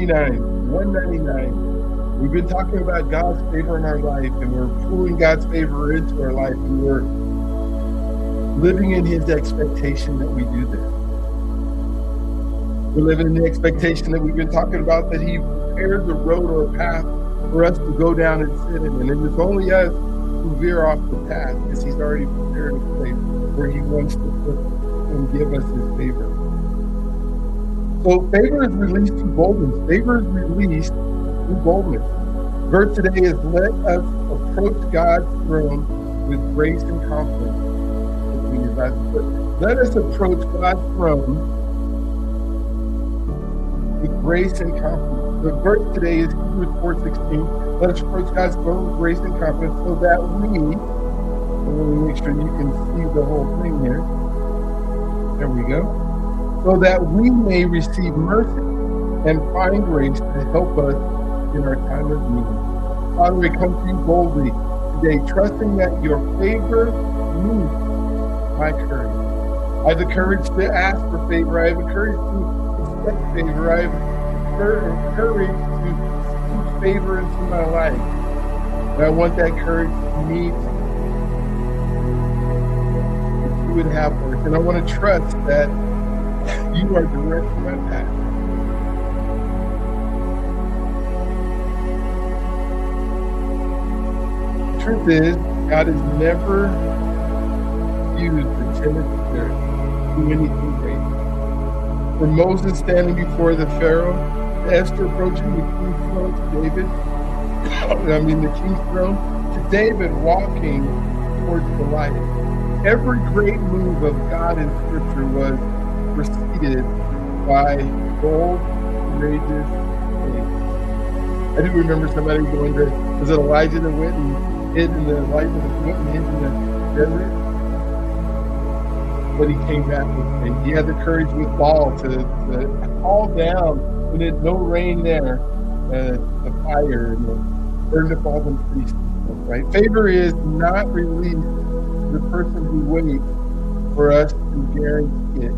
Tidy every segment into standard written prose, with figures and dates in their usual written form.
199. We've been talking about God's favor in our life, and we're pulling God's favor into our life, and we're living in his expectation that we do this. We're living in the expectation that we've been talking about, that he prepared the road or path for us to go down and sit in. And it's only us who veer off the path, because he's already prepared a place where he wants to put and give us his favor. So favor is released through boldness. Favor is released through boldness. Verse today is, let us approach God's throne with grace and confidence. Let us approach God's throne with grace and confidence. The verse today is Hebrews 4:16. Let us approach God's throne with grace and confidence, so that we, let me make sure you can see the whole thing here. There we go. So that we may receive mercy and find grace to help us in our time of need. Father, we come to you boldly today, trusting that your favor meets my courage. I have the courage to ask for favor. I have the courage to expect favor. I have the courage to speak favor into my life. And I want that courage to meet what you would have for us. And I want to trust that you are directing my path. The truth is, God has never used the timid spirit to do anything great. From Moses standing before the Pharaoh, to Esther approaching the king's throne, to the king's throne, to David walking towards the light. Every great move of God in Scripture was preceded by bold, courageous faith. I do remember somebody going to, was it Elijah that went and hid in the light of the went and hid in the desert? But he came back with faith. He had the courage with Baal to call down, when there's no rain there, the fire and burned up all the priests. Right? Favor is not released to the person who waits for us to guarantee it.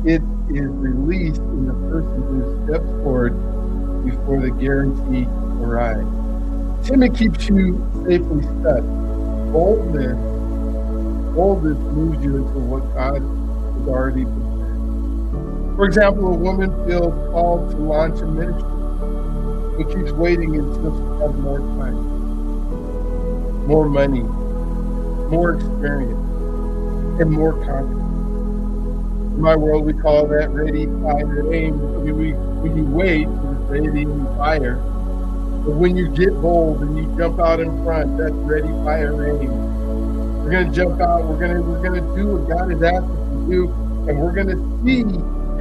It is released in the person who steps forward before the guarantee arrives. Timid keeps you safely stuck. Boldness moves you into what God has already prepared. For example, a woman feels called to launch a ministry, but keeps waiting until she has more time, more money, more experience, and more confidence. In my world, we call that ready, fire, aim. When you wait, it's ready and fire. But when you get bold and you jump out in front, that's ready, fire, aim. We're going to jump out. We're going to do what God has asked us to do, and we're going to see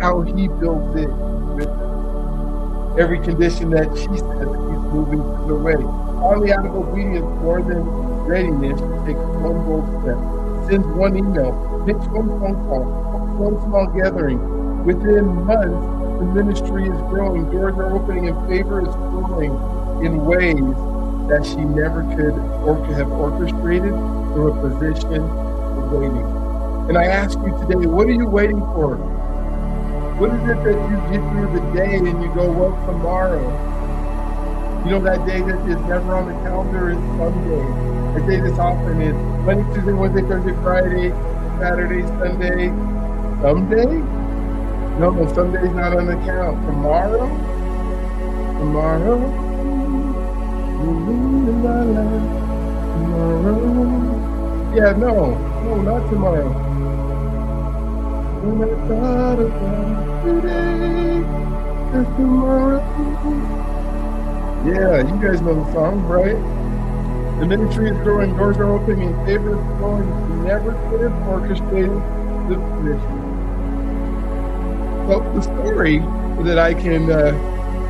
how he builds it with us. Every condition that she says he's moving to the way. Only out of obedience more than readiness, she takes one bold step, sends one email, makes one phone call, one small gathering. Within months, the ministry is growing, doors are opening, and favor is flowing in ways that she never could have orchestrated from a position of waiting. And I ask you today, what are you waiting for? What is it that you get through the day and you go, well, tomorrow? You know, that day that is never on the calendar is someday. The day that's often is Monday, Tuesday, Wednesday, Thursday, Friday, Saturday, Sunday. Someday? No, Sunday's not on the count. Tomorrow? Tomorrow? Yeah, no, not tomorrow. When I thought about today, just tomorrow. Yeah, you guys know the song, right? The ministry is growing, doors are opening, and favor is flowing. You never could have orchestrated the position. So the story that I can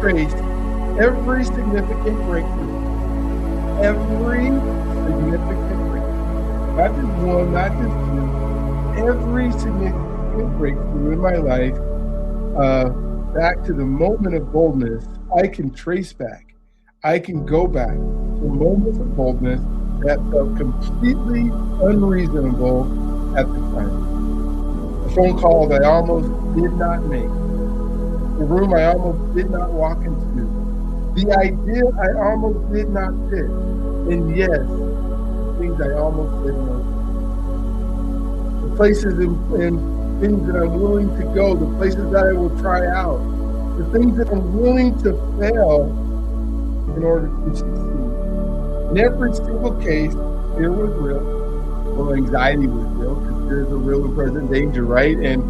trace, every significant breakthrough, not just one, not just two, every significant breakthrough in my life, back to the moment of boldness, I can trace back. I can go back to moments of boldness that felt completely unreasonable at the time. A phone call that I almost did not make. the room I almost did not walk into, the idea I almost did not pick, and yes, things I almost said no to. The places and things that I'm willing to go, the places that I will try out, the things that I'm willing to fail in order to succeed. In every single case, fear was real. Well, anxiety was real because there's a real and present danger, right? And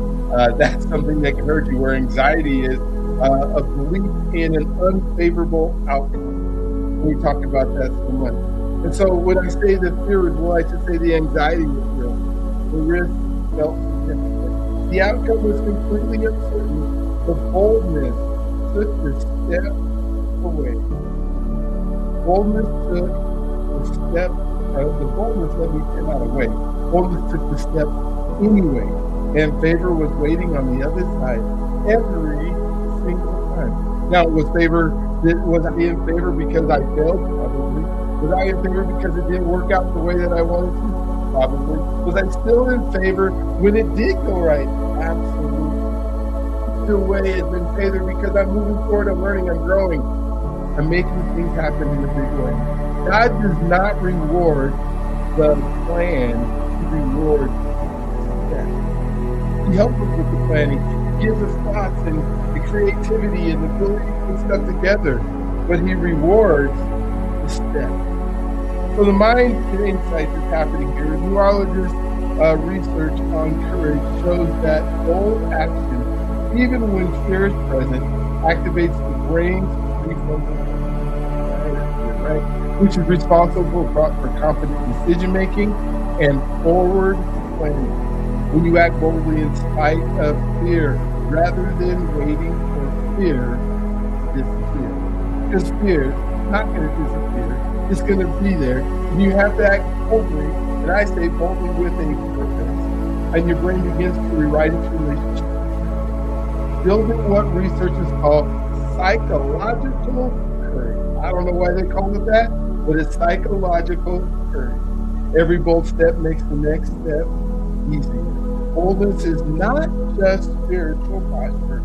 that's something that can hurt you, where anxiety is a belief in an unfavorable outcome. We talk about that so much. And so when I say the fear is real, I should say the anxiety was real. The risk felt significant. The outcome was completely uncertain. The boldness took the step away. Boldness took the step, the boldness let me say not away. Boldness took the step anyway, and favor was waiting on the other side every single time. Now, was I in favor because I failed? Probably. Was I in favor because it didn't work out the way that I wanted to? Probably. Was I still in favor when it did go right? Absolutely. Either way, it's in favor because I'm moving forward, I'm learning, I'm growing. I'm making things happen in a big way. God does not reward the plan, He rewards the step. He helps us with the planning. He gives us thoughts and the creativity and the ability to put stuff together. But He rewards the step. So the mind and insight that's happening here, neurologist research on courage shows that bold action, even when fear is present, activates the brain's prefrontal cortex, right? Which is responsible for confident decision making and forward planning. When you act boldly in spite of fear, rather than waiting for fear to disappear. Because fear is not going to disappear. It's going to be there. And you have to act boldly, and I say boldly with a purpose. And your brain begins to rewrite its relationship. Building what researchers call psychological courage. I don't know why they call it that, but it's psychological courage. Every bold step makes the next step easier. Boldness is not just spiritual posture,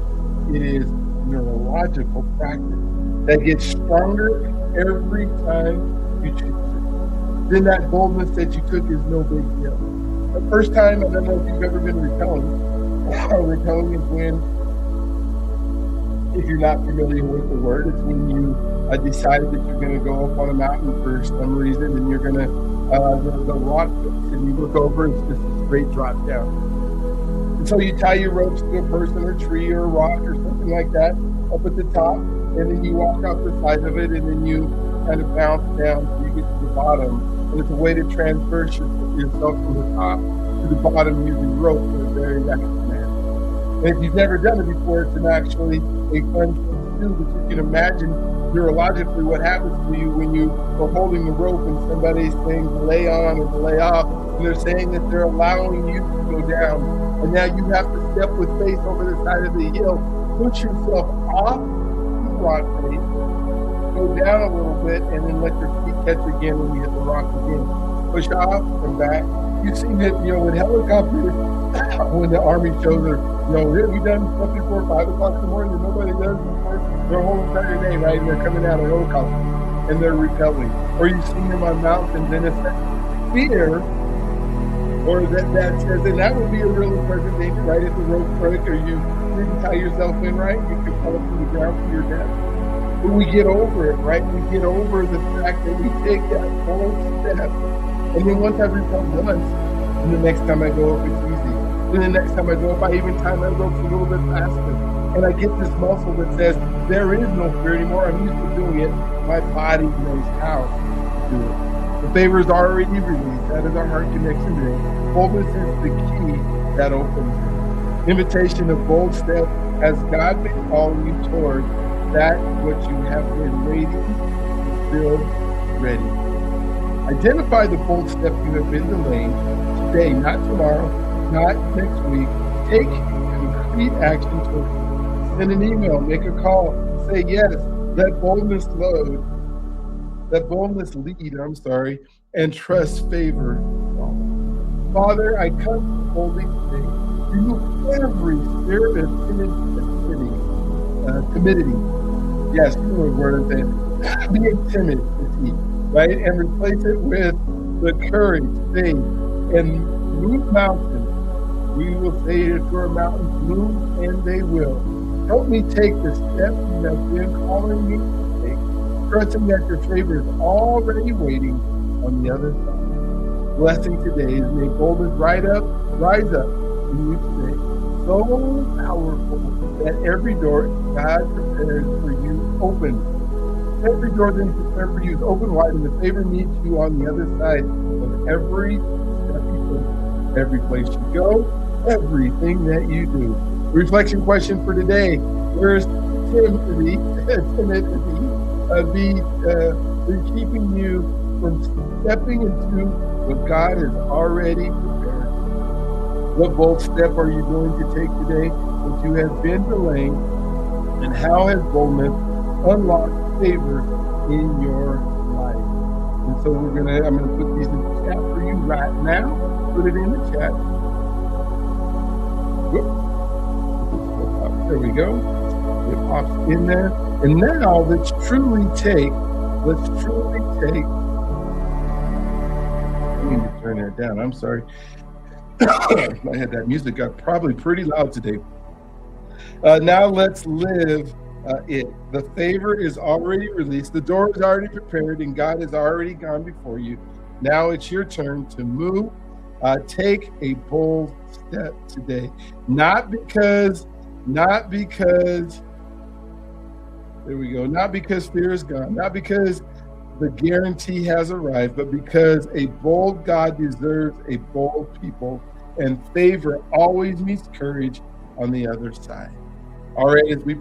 it is neurological practice that gets stronger every time you choose it. Then that boldness that you took is no big deal. The first time, I don't know if you've ever been repelling. Repelling is when, if you're not familiar with the word, it's when you decided that you're going to go up on a mountain for some reason, and you're going to the rock face, and you look over, it's just a straight drop down. And so you tie your ropes to a person or tree or a rock or something like that up at the top, and then you walk off the side of it, and then you kind of bounce down so you get to the bottom. And it's a way to transfer yourself from the top to the bottom using rope for a very next man. And if you've never done it before, it's actually a fun thing to do, but you can imagine neurologically what happens to you when you are holding the rope and somebody's saying lay on or lay off, and they're saying that they're allowing you to go down. And now you have to step with faith over the side of the hill, push yourself off the rock face, go down a little bit, and then let your feet catch again when you hit the rock again. Push off and back. You've seen it, with helicopters, when the Army shows her, have you done stuff before 5 o'clock in the morning that nobody does before their whole entire day, right? And they're coming out of helicopters and they're repelling. Or you've seen them on mountains, and it's that fear, or that says, and that would be a really present danger, right? If the rope break or you didn't tie yourself in right, you could fall to the ground to your death. But we get over it, right? We get over the fact that we take that bold step. And then once I repel once, and the next time I go up, it's easy. And the next time I go up, I even tie my ropes a little bit faster. And I get this muscle that says, there is no fear anymore. I'm used to doing it. My body knows how to do it. The favor is already released. That is our heart connection today. Boldness is the key that opens it. Invitation of bold step as God may call you toward that what you have been waiting, still ready. Identify the bold step you have been delaying today, not tomorrow, not next week. Take concrete action toward it. Send an email, make a call, say yes, let boldness lead, and trust favor. Father, I come boldly today. Remove every spirit of timidity timidity. Yes, you know the word I'm saying. Being timid, right? And replace it with the courage, faith, and move mountains. We will say to our mountains, move, and they will. Help me take the steps you have been calling me to take, trusting that your favor is already waiting on the other side. Blessing today is may boldness rise up in you today. So powerful that every door God prepares for you open. Every door that He prepared for you is open wide, and the favor meets you on the other side of every step you take, every place you go, everything that you do. Reflection question for today: where's Timothy? Be keeping you from stepping into what God has already prepared? What bold step are you going to take today that you have been delaying? And how has boldness unlocked favor in your life? And so I'm gonna put these in the chat for you right now. Put it in the chat. Whoop. There we go. It pops in there. And now let's truly take. I need to turn that down. I'm sorry. I had that music got probably pretty loud today. Now let's live it. The favor is already released. The door is already prepared, and God has already gone before you. Now it's your turn to move. Take a bold step today. Not because, there we go. Not because fear is gone. Not because the guarantee has arrived, but because a bold God deserves a bold people, and favor always meets courage on the other side. All right, as we